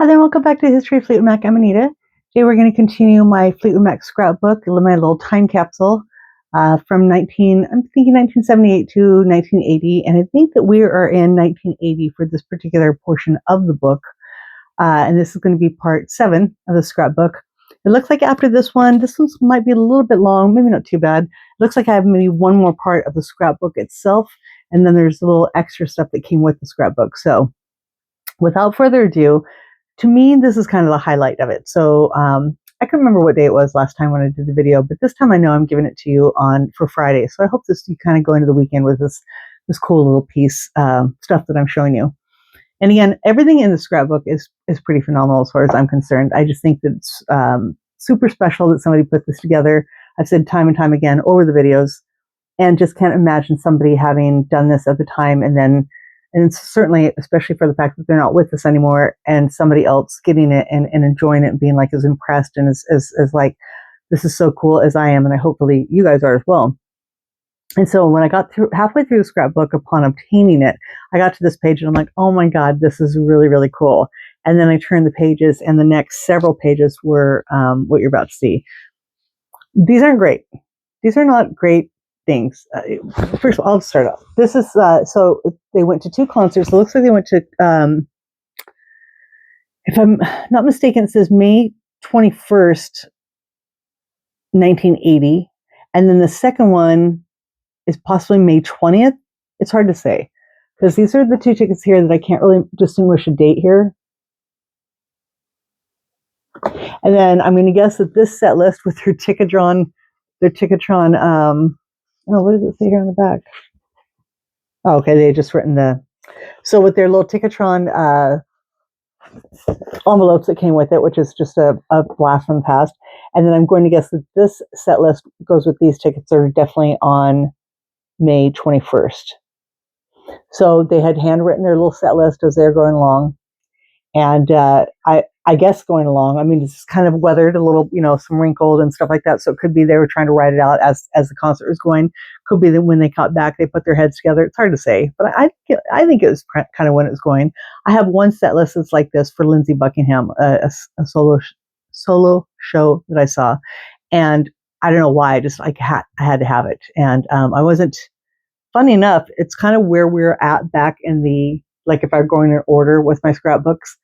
Hi there, welcome back to History of Fleetwood Mac. I'm Anita. Today we're going to continue my Fleetwood Mac scrapbook, my little time capsule from 1978 to 1980, and I think that we are in 1980 for this particular portion of the book, and this is going to be part 7 of the scrapbook. It looks like after this one might be a little bit long, maybe not too bad. It looks like I have maybe one more part of the scrapbook itself, and then there's a little extra stuff that came with the scrapbook. So without further ado, to me, this is kind of the highlight of it. So I can remember what day it was last time when I did the video, but this time I know I'm giving it to you for Friday. So I hope you kind of go into the weekend with this cool little piece stuff that I'm showing you. And again, everything in the scrapbook is pretty phenomenal as far as I'm concerned. I just think that it's super special that somebody put this together. I've said time and time again over the videos, and just can't imagine somebody having done this at the time and certainly, especially for the fact that they're not with us anymore, and somebody else getting it and enjoying it and being like as impressed and as like, this is so cool as I am, and hopefully you guys are as well. And so when I got halfway through the scrapbook, upon obtaining it, I got to this page and I'm like, oh my God, this is really, really cool. And then I turned the pages, and the next several pages were what you're about to see. These aren't great. These are not great things. First of all, I'll start off. This is so they went to 2 concerts. It looks like they went to, if I'm not mistaken, it says May 21st, 1980, and then the second one is possibly May 20th. It's hard to say because these are the 2 tickets here that I can't really distinguish a date here. And then I'm going to guess that this set list with their Ticketron, oh, what does it say here on the back? Oh, okay, they just written so with their little Ticketron envelopes that came with it, which is just a blast from the past. And then I'm going to guess that this set list goes with these tickets that are definitely on May 21st. So they had handwritten their little set list as they're going along. And I guess going along, I mean, it's kind of weathered a little, some wrinkled and stuff like that. So it could be they were trying to write it out as the concert was going. Could be that when they got back, they put their heads together. It's hard to say, but I think it was kind of when it was going. I have one set list that's like this for Lindsey Buckingham, a solo show that I saw, and I don't know why, I just I had to have it, and I wasn't. Funny enough, it's kind of where we're at back in if I'm going in order with my scrapbooks.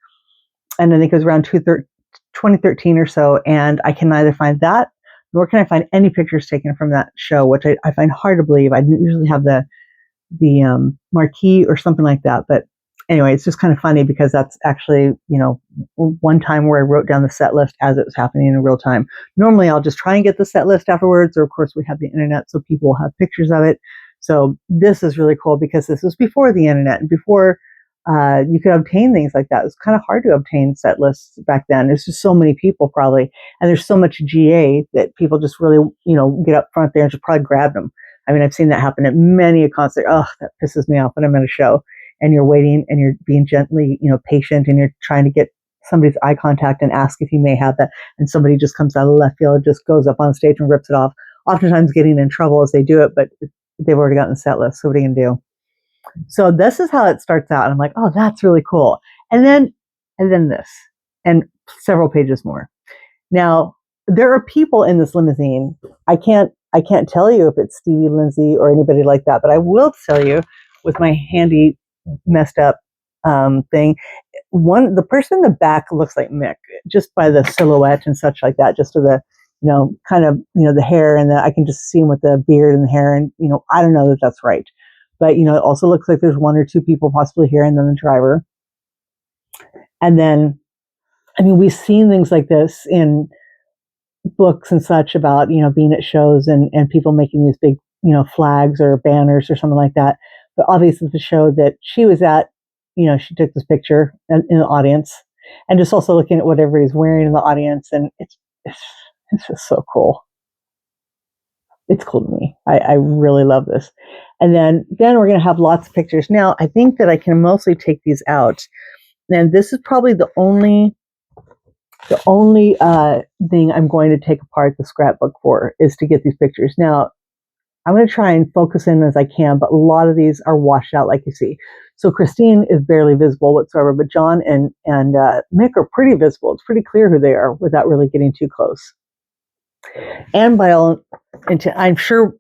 And I think it was around 2013 or so, and I can neither find that, nor can I find any pictures taken from that show, which I find hard to believe. I didn't usually have the marquee or something like that, but anyway, it's just kind of funny because that's actually, one time where I wrote down the set list as it was happening in real time. Normally, I'll just try and get the set list afterwards, or of course, we have the internet, so people will have pictures of it. So this is really cool because this was before the internet and before you could obtain things like that. It was kind of hard to obtain set lists back then. There's just so many people probably, and there's so much GA that people just really, get up front there and just probably grab them. I mean, I've seen that happen at many a concert. Oh, that pisses me off when I'm at a show and you're waiting and you're being gently, patient, and you're trying to get somebody's eye contact and ask if you may have that. And somebody just comes out of left field and just goes up on stage and rips it off, oftentimes getting in trouble as they do it, but they've already gotten the set list. So what are you going to do? So this is how it starts out. I'm like, oh, that's really cool. And then this, and several pages more. Now, there are people in this limousine. I can't tell you if it's Stevie Lindsay or anybody like that, but I will tell you with my handy messed up thing. The person in the back looks like Mick, just by the silhouette and such like that, just to the, kind of, the hair, and I can just see him with the beard and the hair, and, I don't know that that's right. But, it also looks like there's 1 or 2 people possibly here, and then the driver. And then, I mean, we've seen things like this in books and such about, being at shows and people making these big, flags or banners or something like that. But obviously the show that she was at, she took this picture in the audience, and just also looking at what everybody's wearing in the audience. And it's just so cool. It's cool to me. I really love this. And then we're going to have lots of pictures. Now, I think that I can mostly take these out. And this is probably the only thing I'm going to take apart the scrapbook for, is to get these pictures. Now, I'm going to try and focus in as I can, but a lot of these are washed out like you see. So Christine is barely visible whatsoever, but John and Mick are pretty visible. It's pretty clear who they are without really getting too close. And by all, I'm sure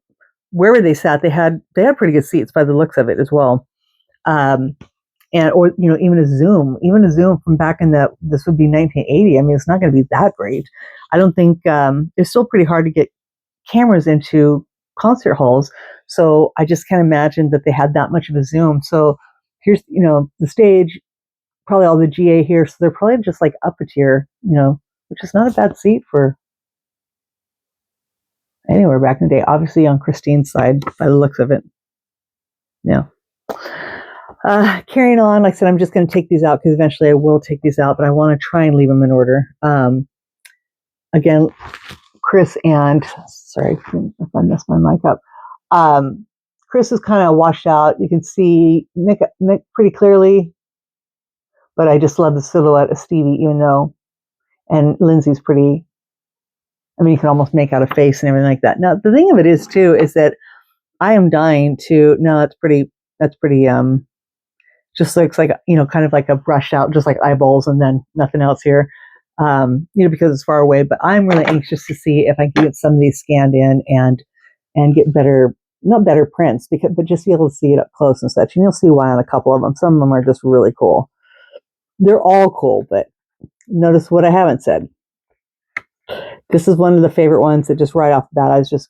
wherever they sat, they had pretty good seats by the looks of it as well. And or even a zoom from back in this would be 1980. I mean, it's not going to be that great. I don't think it's still pretty hard to get cameras into concert halls. So I just can't imagine that they had that much of a zoom. So here's the stage, probably all the GA here. So they're probably just like up a tier, which is not a bad seat for anywhere back in the day. Obviously on Christine's side by the looks of it. Yeah. Carrying on, like I said, I'm just going to take these out because eventually I will take these out, but I want to try and leave them in order. Again, Chris and, sorry if I messed my mic up. Chris is kind of washed out. You can see Mick pretty clearly, but I just love the silhouette of Stevie, and Lindsay's pretty, I mean, you can almost make out a face and everything like that. Now, the thing of it is, too, is that I am dying to, no, that's pretty, just looks like, kind of like a brush out, just like eyeballs and then nothing else here, because it's far away. But I'm really anxious to see if I can get some of these scanned in and get better, not better prints, but just be able to see it up close and such. And you'll see why on a couple of them. Some of them are just really cool. They're all cool, but notice what I haven't said. This is one of the favorite ones that just right off the bat, I just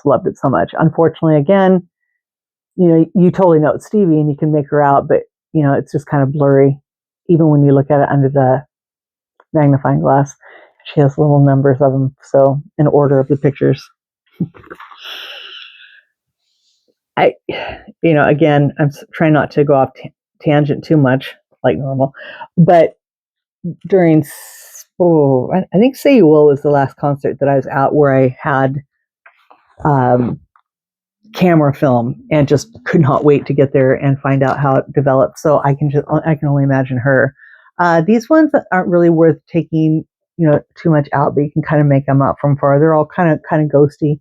loved it so much. Unfortunately, again, you totally know it's Stevie and you can make her out, but it's just kind of blurry, even when you look at it under the magnifying glass. She has little numbers of them, so in order of the pictures. Again, I'm trying not to go off tangent too much, like normal, but during, I think Say You Will was the last concert that I was at where I had camera film and just could not wait to get there and find out how it developed. So I can only imagine her. These ones aren't really worth taking, too much out, but you can kind of make them out from far. They're all kind of ghosty.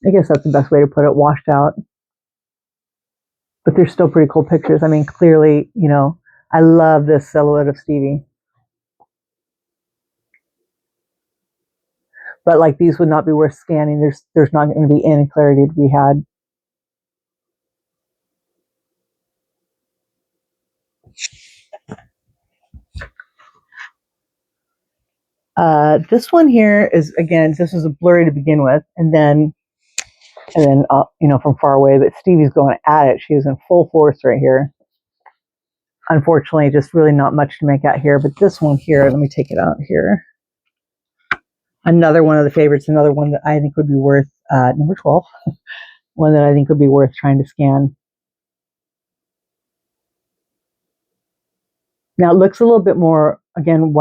I guess that's the best way to put it, washed out. But they're still pretty cool pictures. I mean, clearly, I love this silhouette of Stevie. But like these would not be worth scanning. There's not going to be any clarity to be had. This one here is, again, this was a blurry to begin with, and then from far away. But Stevie's going at it. She was in full force right here. Unfortunately, just really not much to make out here. But this one here, let me take it out here. Another one of the favorites. Another one that I think would be worth number 12. One that I think would be worth trying to scan. Now it looks a little bit more, again,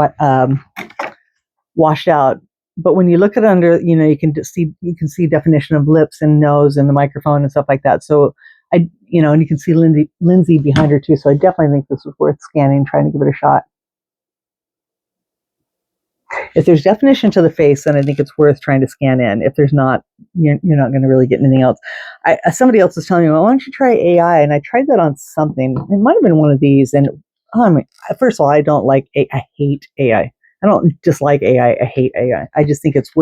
washed out. But when you look at it under, you can see definition of lips and nose and the microphone and stuff like that. So and you can see Lindsay behind her too. So I definitely think this was worth scanning, trying to give it a shot. If there's definition to the face, then I think it's worth trying to scan in. If there's not, you're not going to really get anything else. Somebody else was telling me, well, why don't you try AI? And I tried that on something. It might have been one of these. And first of all, I don't like I hate AI. I don't dislike AI. I hate AI. I just think it's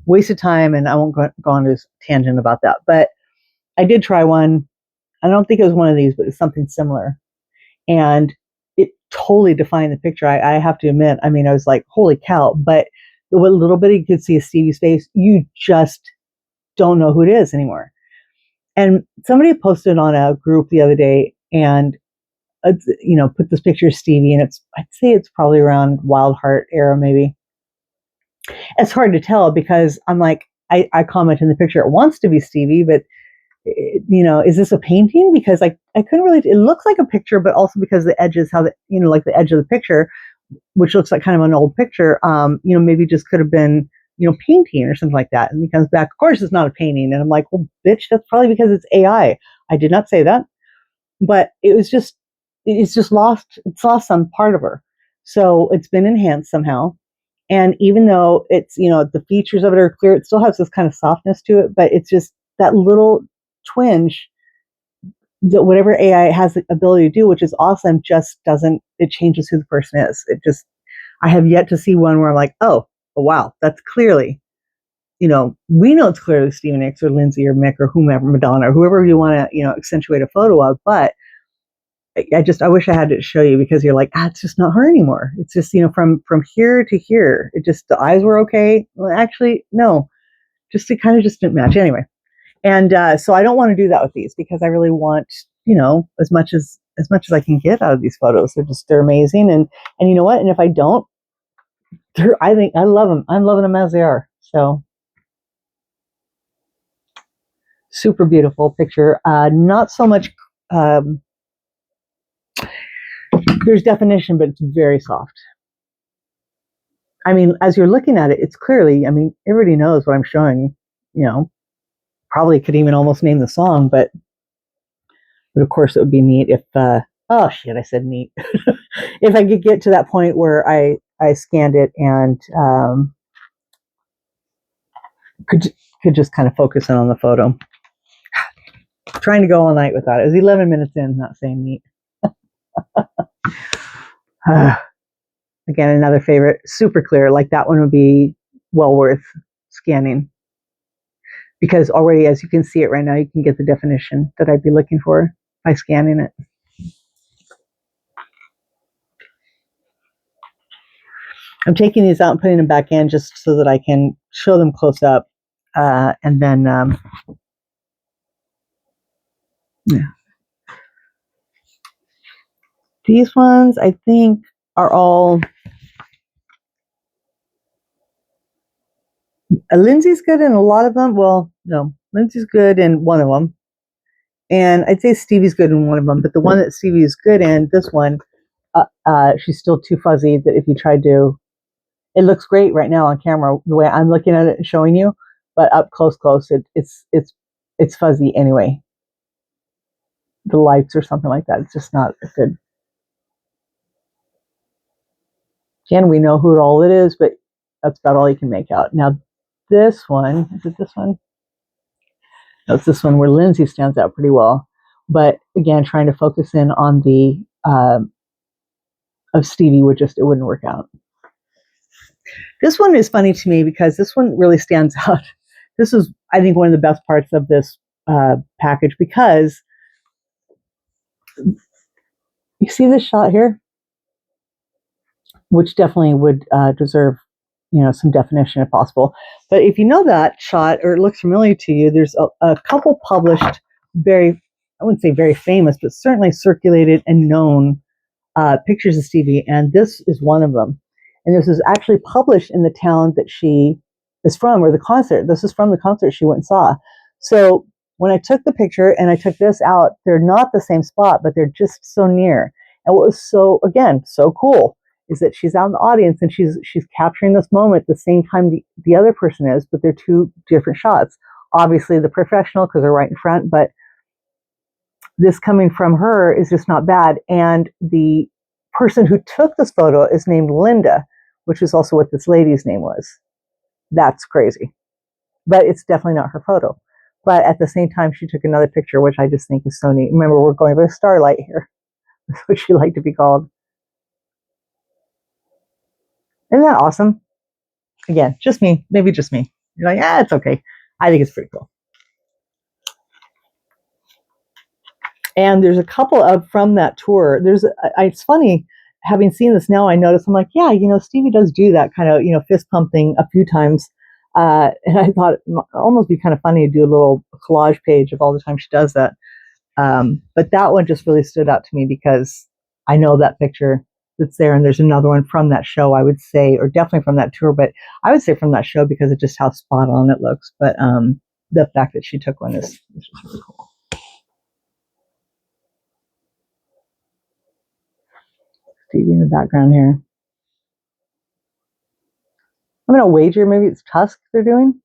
waste of time, and I won't go on this tangent about that. But I did try one. I don't think it was one of these, but it's something similar. And it totally defined the picture. I have to admit, I mean, I was like, holy cow. But what little bit you could see of Stevie's face, you just don't know who it is anymore. And somebody posted on a group the other day and, put this picture of Stevie, and I'd say it's probably around Wild Heart era, maybe. It's hard to tell because I'm like, I comment in the picture, it wants to be Stevie, but is this a painting? Because I couldn't really, it looks like a picture, but also because the edges, like the edge of the picture, which looks like kind of an old picture, maybe just could have been, painting or something like that. And he comes back, of course it's not a painting. And I'm like, well, bitch, that's probably because it's AI. I did not say that, but it's just lost. It's lost some part of her. So it's been enhanced somehow. And even though it's, the features of it are clear, it still has this kind of softness to it, but it's just that little twinge whatever AI has the ability to do, which is awesome, just doesn't, it changes who the person is. It just, I have yet to see one where I'm like, oh wow, that's clearly, we know it's clearly Stevie Nicks or Lindsay or Mick or whomever, Madonna or whoever you want to, accentuate a photo of. But I wish I had to show you, because you're like, it's just not her anymore. It's just, from here to here, it just, the eyes were okay. Well, actually, no, it kind of just didn't match anyway. And so I don't want to do that with these, because I really want, as much as I can get out of these photos. They're amazing. And you know what? And if I don't, I think I love them. I'm loving them as they are. So super beautiful picture. Not so much, there's definition, but it's very soft. I mean, as you're looking at it, it's clearly, everybody knows what I'm showing, probably could even almost name the song, but of course it would be neat if, oh shit, I said neat. If I could get to that point where I scanned it and could just kind of focus in on the photo. Trying to go all night without it. It was 11 minutes in, not saying neat. Again, another favorite, super clear. Like that one would be well worth scanning, because already, as you can see it right now, you can get the definition that I'd be looking for by scanning it. I'm taking these out and putting them back in just so that I can show them close up, and then yeah. These ones I think are all Lindsay's good in a lot of them. Well, no, Lindsay's good in one of them, and I'd say Stevie's good in one of them. But the one that Stevie is good in, this one, she's still too fuzzy. That if you tried to, it looks great right now on camera the way I'm looking at it and showing you, but up close, it's fuzzy anyway. The lights or something like that, it's just not good. Again, we know who all it is, but that's about all you can make out. Now, this one, is it this one? No, it's this one where Lindsay stands out pretty well. But again, trying to focus in on the of Stevie it wouldn't work out. This one is funny to me because this one really stands out. This is, I think, one of the best parts of this package, because you see this shot here, which definitely would deserve, some definition if possible. But if you know that shot or it looks familiar to you, there's a couple published, I wouldn't say very famous, but certainly circulated and known pictures of Stevie, and this is one of them. And this is actually published in the town that she is from, or the concert. This is from the concert she went and saw. So when I took the picture and I took this out, they're not the same spot, but they're just so near. And what was so cool is that she's out in the audience and she's capturing this moment at the same time the other person is, but they're two different shots. Obviously the professional, because they're right in front, but this coming from her is just not bad. And the person who took this photo is named Linda, which is also what this lady's name was. That's crazy. But it's definitely not her photo. But at the same time, she took another picture, which I just think is so neat. Remember, we're going by starlight here. That's what she liked to be called. Isn't that awesome? Again, just me. Maybe just me. You're like, it's okay. I think it's pretty cool. And there's a couple of from that tour. It's funny, having seen this now, I notice, I'm like, yeah, Stevie does do that kind of, fist pump thing a few times. And I thought it might almost be kind of funny to do a little collage page of all the time she does that. But that one just really stood out to me because I know that picture that's there. And there's another one from that show, I would say, or definitely from that tour, but I would say from that show because of just how spot on it looks. But the fact that she took one is just really cool. Stevie in the background here. I'm going to wager maybe it's Tusk they're doing.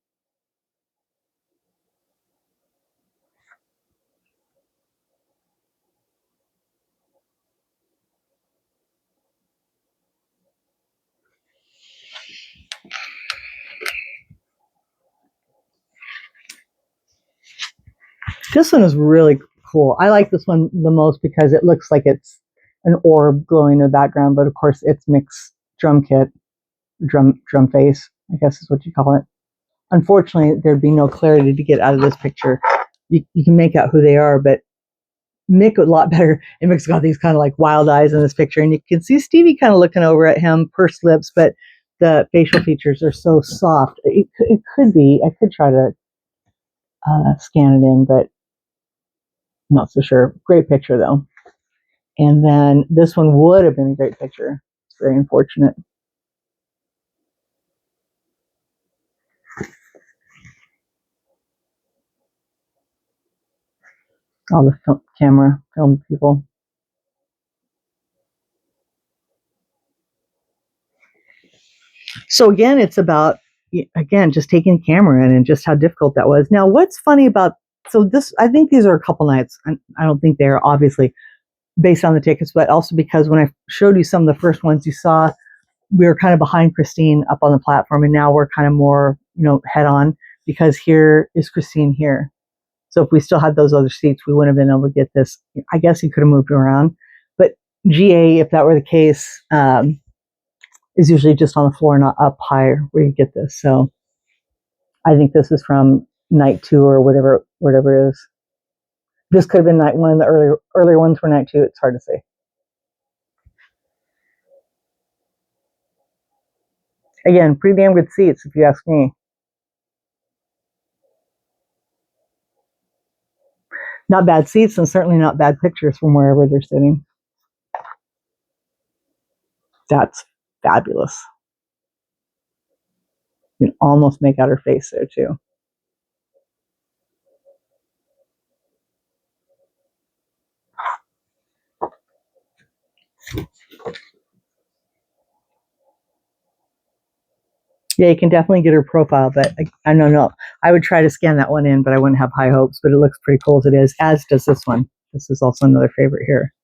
This one is really cool. I like this one the most because it looks like it's an orb glowing in the background, but of course it's Mick's drum kit, drum face, I guess is what you call it. Unfortunately, there'd be no clarity to get out of this picture. You can make out who they are, but Mick a lot better. And Mick's got these kind of like wild eyes in this picture, and you can see Stevie kind of looking over at him, pursed lips, but the facial features are so soft. It could be. I could try to scan it in, but I'm not so sure. Great picture though. And then this one would have been a great picture. It's very unfortunate. All the film people. So again, it's about, again, just taking a camera in and just how difficult that was. Now, what's funny about, so this, I think these are a couple nights. I don't think they're obviously based on the tickets, but also because when I showed you some of the first ones you saw, we were kind of behind Christine up on the platform, and now we're kind of more, head on, because here is Christine here. So if we still had those other seats, we wouldn't have been able to get this. I guess you could have moved around, but GA, if that were the case, is usually just on the floor, not up higher where you get this. So I think this is from night 2 or whatever it is. This could have been night 1. The earlier ones were night 2. It's hard to say. Again, pretty damn good seats if you ask me. Not bad seats, and certainly not bad pictures from wherever they're sitting. That's fabulous. You can almost make out her face there too. Yeah, you can definitely get her profile, but I don't know. I would try to scan that one in, but I wouldn't have high hopes. But it looks pretty cool as it is, as does this one. This is also another favorite here.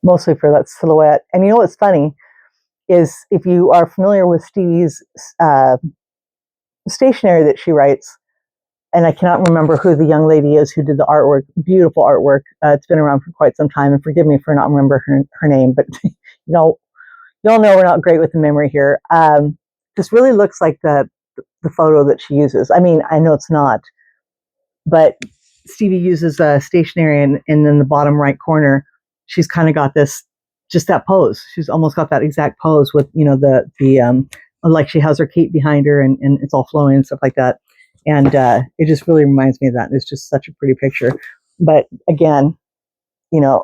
Mostly for that silhouette. And you know what's funny is, if you are familiar with Stevie's stationery that she writes, and I cannot remember who the young lady is who did the artwork, beautiful artwork. It's been around for quite some time, and forgive me for not remembering her name, but y'all know we're not great with the memory here. This really looks like the photo that she uses. I mean, I know it's not, but Stevie uses stationery, and in the bottom right corner, she's kind of got this, just that pose. She's almost got that exact pose with, the like she has her cape behind her, and it's all flowing and stuff like that. And it just really reminds me of that. It's just such a pretty picture. But again, I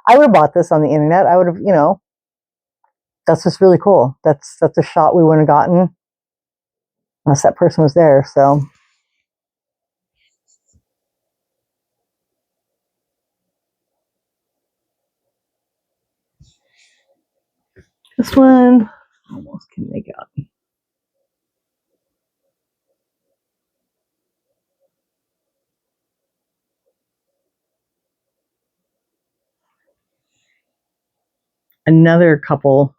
would have bought this on the internet. I would have, that's just really cool. That's a shot we wouldn't have gotten unless that person was there. So this one almost can make out. Another couple.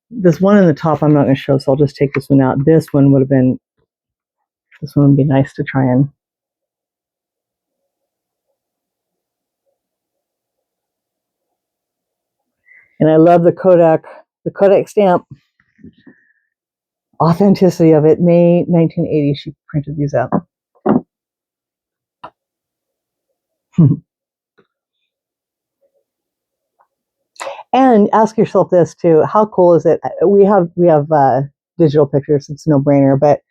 This one in the top I'm not going to show, so I'll just take this one out. This one would be nice to try and. And I love the Kodak stamp. Authenticity of it. May 1980, she printed these out. And ask yourself this too: how cool is it? We have digital pictures; it's a no-brainer. But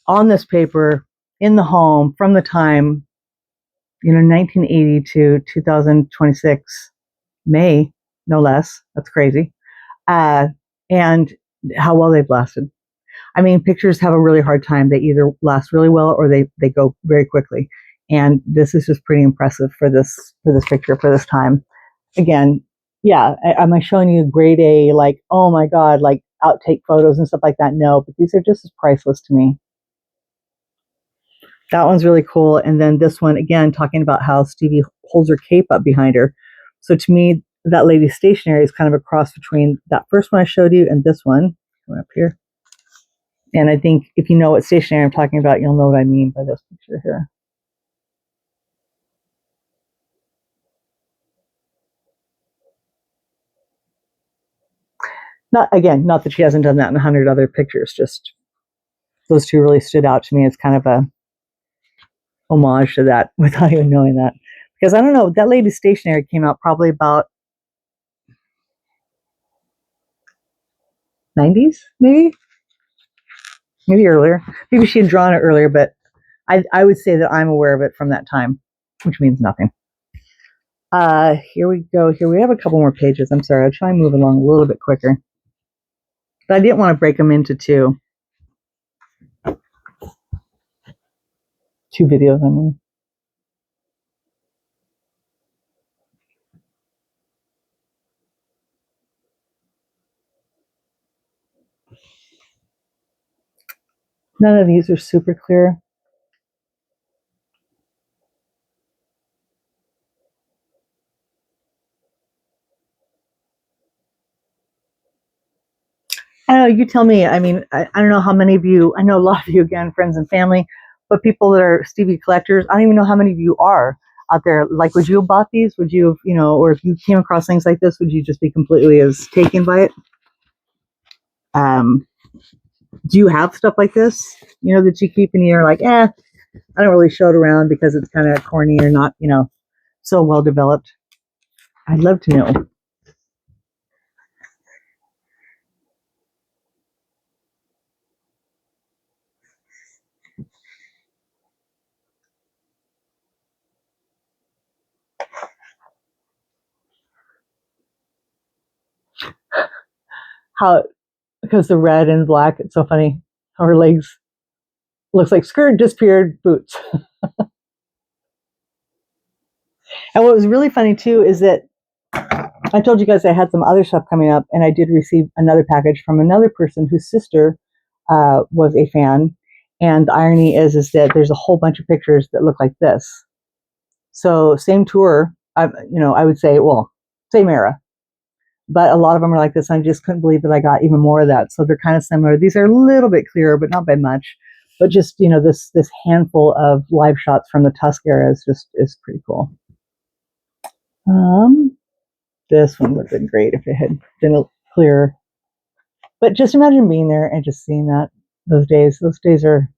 on this paper, in the home, from the time 1980 to 2026, May, no less. That's crazy. And how well they've lasted. I mean, pictures have a really hard time. They either last really well or they go very quickly. And this is just pretty impressive for this picture, for this time. Again, yeah, am I showing you grade A, like, oh my God, like outtake photos and stuff like that? No, but these are just as priceless to me. That one's really cool. And then this one, again, talking about how Stevie holds her cape up behind her. So to me, that lady's stationery is kind of a cross between that first one I showed you and this one. Come up here. And I think if you know what stationery I'm talking about, you'll know what I mean by this picture here. Not that she hasn't done that in 100 other pictures, just those two really stood out to me as kind of a homage to that without even knowing that. Because I don't know, that lady's stationery came out probably about 90s, maybe earlier. Maybe she had drawn it earlier, but I would say that I'm aware of it from that time, which means nothing. Here we go. Here we have a couple more pages. I'm sorry. I'll try and move along a little bit quicker. But I didn't want to break them into two videos, I mean. None of these are super clear. I don't know, you tell me. I mean, I don't know how many of you, I know a lot of you, again, friends and family, but people that are Stevie collectors, I don't even know how many of you are out there. Like, would you have bought these? Would you have, or if you came across things like this, would you just be completely as taken by it? Do you have stuff like this, that you keep and you're like, I don't really show it around because it's kind of corny or not, so well developed? I'd love to know. How, because the red and black, it's so funny how her legs looks like skirt disappeared, boots. And what was really funny too is that I told you guys I had some other stuff coming up, and I did receive another package from another person whose sister was a fan. And the irony is that there's a whole bunch of pictures that look like this. So same tour, I would say, well, same era, but a lot of them are like this. And I just couldn't believe that I got even more of that. So they're kind of similar. These are a little bit clearer, but not by much. But just this handful of live shots from the Tusk era is pretty cool. This one would have been great if it had been clearer. But just imagine being there and just seeing that those days. Those days are.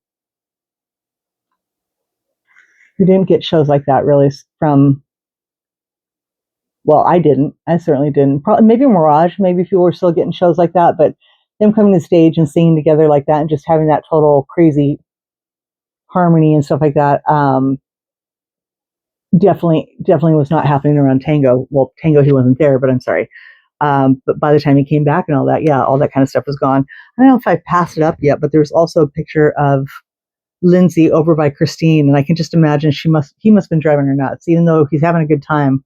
We didn't get shows like that really from. Well, I didn't. I certainly didn't. Probably maybe Mirage. Maybe people were still getting shows like that, but them coming to the stage and singing together like that and just having that total crazy harmony and stuff like that. Definitely was not happening around Tango. Well, Tango, he wasn't there, but I'm sorry. But by the time he came back and all that, yeah, all that kind of stuff was gone. I don't know if I passed it up yet, but there's also a picture of Lindsay over by Christine, and I can just imagine he must have been driving her nuts, even though he's having a good time.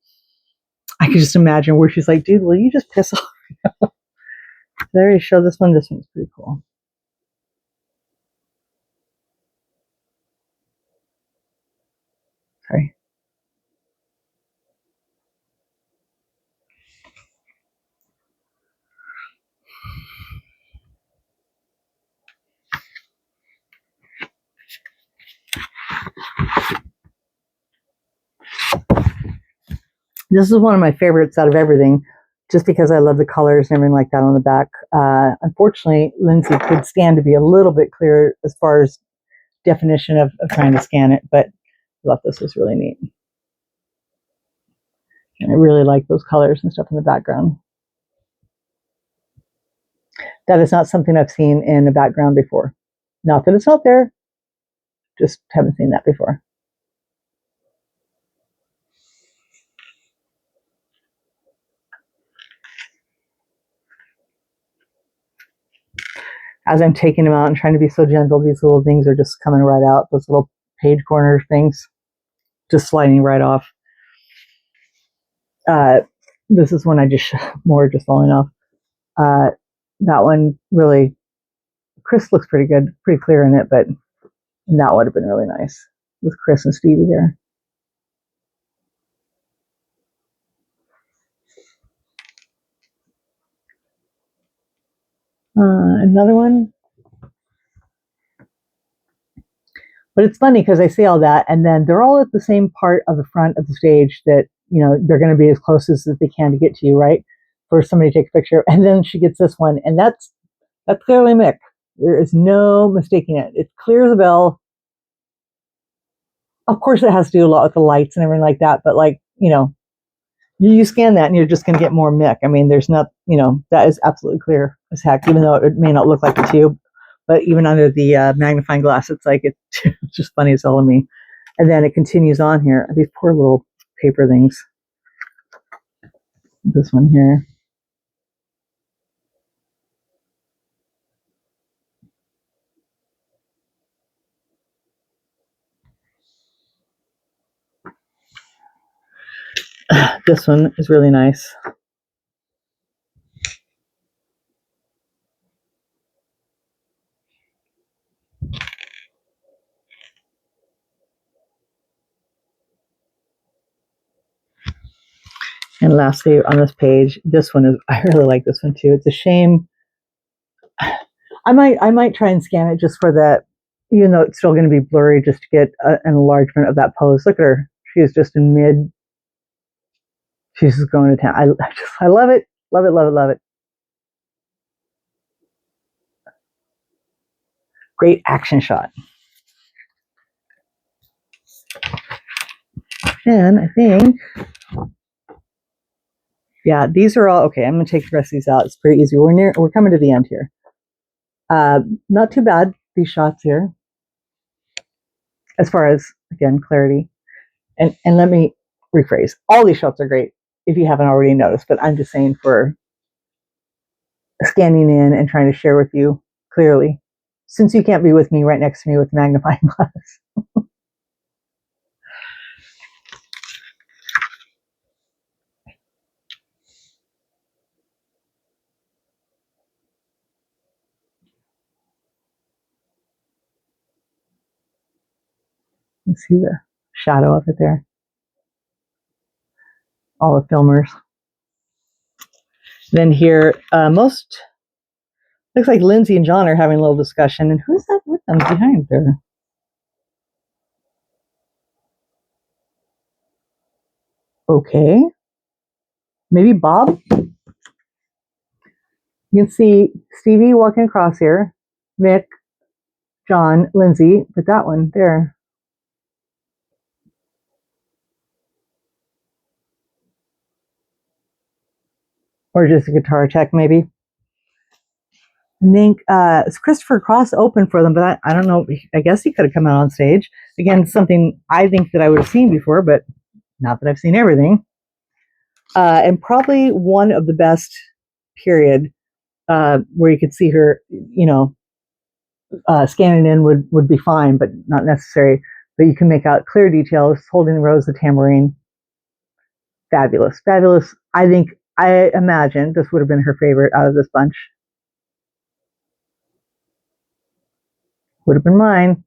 I can just imagine where she's like, dude, will you just piss off? There you show this one. This one's pretty cool. Sorry. This is one of my favorites out of everything, just because I love the colors and everything like that on the back. Unfortunately, Lindsay could stand to be a little bit clearer as far as definition of trying to scan it, but I thought this was really neat. And I really like those colors and stuff in the background. That is not something I've seen in a background before. Not that it's not there, just haven't seen that before. As I'm taking them out and trying to be so gentle, these little things are just coming right out. Those little page corner things, just sliding right off. This is one I just more just falling off. That one really, Chris looks pretty good, pretty clear in it, but that would have been really nice with Chris and Stevie there. Another one. But it's funny because I say all that, and then they're all at the same part of the front of the stage that, you know, they're going to be as close as they can to get to you, right? For somebody to take a picture. And then she gets this one, and that's clearly Mick. There is no mistaking it. It's clear as a bell. Of course, it has to do a lot with the lights and everything like that, but like, you know, you scan that and you're just going to get more Mick. I mean, there's not, you know, that is absolutely clear as heck, even though it may not look like a tube. But even under the magnifying glass, it's like, it's just funny as hell to me. And then it continues on here. These poor little paper things. This one here. This one is really nice. And lastly, on this page, this one is, I really like this one too. It's a shame. I might try and scan it just for that, even though it's still going to be blurry, just to get an enlargement of that pose. Look at her. She is just in mid. She's just going to town. I love it. Love it, love it, love it. Great action shot. And I think, yeah, these are all okay. I'm going to take the rest of these out. It's pretty easy. We're coming to the end here. Not too bad, these shots here, as far as, again, clarity. And let me rephrase. All these shots are great if you haven't already noticed, but I'm just saying for scanning in and trying to share with you clearly, since you can't be with me right next to me with magnifying glass. You see the shadow of it there. All the filmers. Then here, looks like Lindsay and John are having a little discussion. And who's that with them behind there? Okay. Maybe Bob? You can see Stevie walking across here, Mick, John, Lindsay, but that one there. Or just a guitar tech, maybe. I think it's Christopher Cross opened for them, but I don't know. I guess he could have come out on stage. Again, something I think that I would have seen before, but not that I've seen everything. And probably one of the best, period, where you could see her, you know, scanning in would be fine, but not necessary. But you can make out clear details, holding the rose, the tambourine. Fabulous, fabulous. I imagine this would have been her favorite out of this bunch. Would have been mine.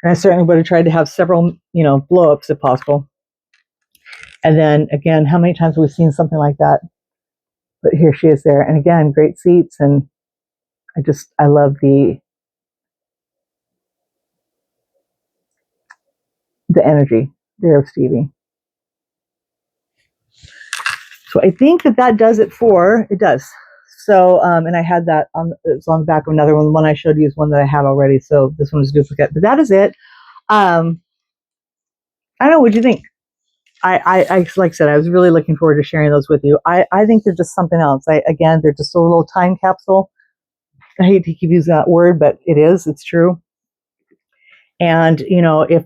And I certainly would have tried to have several, you know, blow-ups if possible. And then again, how many times have we seen something like that? But here she is there. And again, great seats. And I love the energy there of Stevie. So I think that does it it does. So, and I had that it's on the back of another one. The one I showed you is one that I have already. So this one is a duplicate, but that is it. I don't know. What'd you think? I like I said, I was really looking forward to sharing those with you. I think they're just something else. Again, they're just a little time capsule. I hate to keep using that word, but it's true. And, you know, to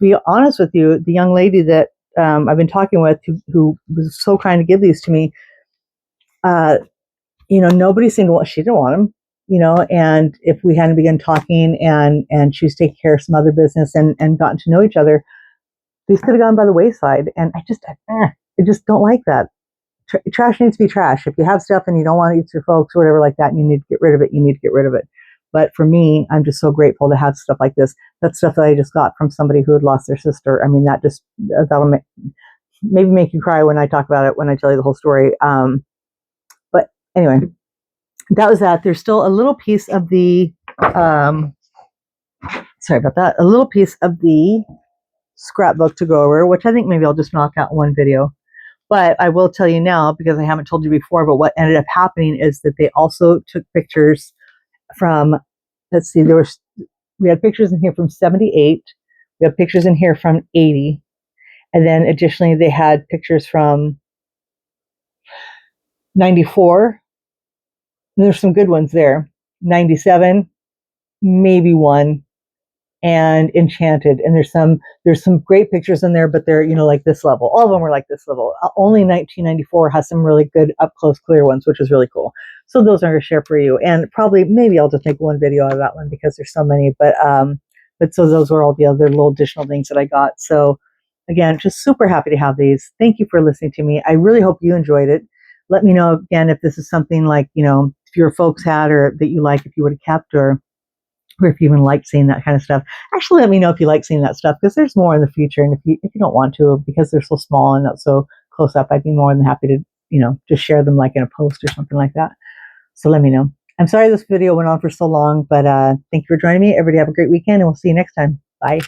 be honest with you, the young lady that I've been talking with who was so kind to give these to me, you know, nobody seemed to she didn't want them, you know, and if we hadn't begun talking and she was taking care of some other business and gotten to know each other, these could have gone by the wayside. And I just don't like that. Trash needs to be trash. If you have stuff and you don't want to eat your folks or whatever like that, and you need to get rid of it, you need to get rid of it. But for me, I'm just so grateful to have stuff like this. That's stuff that I just got from somebody who had lost their sister. I mean, that'll maybe make you cry when I talk about it, when I tell you the whole story. But anyway, that was that. There's still a little piece of the sorry about that, a little piece of the scrapbook to go over, which I think maybe I'll just knock out in one video. But I will tell you now, because I haven't told you before, but what ended up happening is that they also took pictures from, let's see, we had pictures in here from 78, we have pictures in here from 80, and then additionally they had pictures from 94. There's some good ones there. 97, maybe one, and Enchanted. And there's some great pictures in there, but they're, like this level. All of them were like this level. Only 1994 has some really good up close clear ones, which is really cool. So those I'm going to share for you. And probably maybe I'll just make one video out of that one because there's so many. But so those were all the other little additional things that I got. So again, just super happy to have these. Thank you for listening to me. I really hope you enjoyed it. Let me know again if this is something like, if your folks had or that you like, if you would have kept, or if you even like seeing that kind of stuff. Actually, let me know if you like seeing that stuff, because there's more in the future. And if you don't want to, because they're so small and not so close up, I'd be more than happy to, just share them like in a post or something like that. So let me know. I'm sorry this video went on for so long, but thank you for joining me. Everybody have a great weekend, and we'll see you next time. Bye.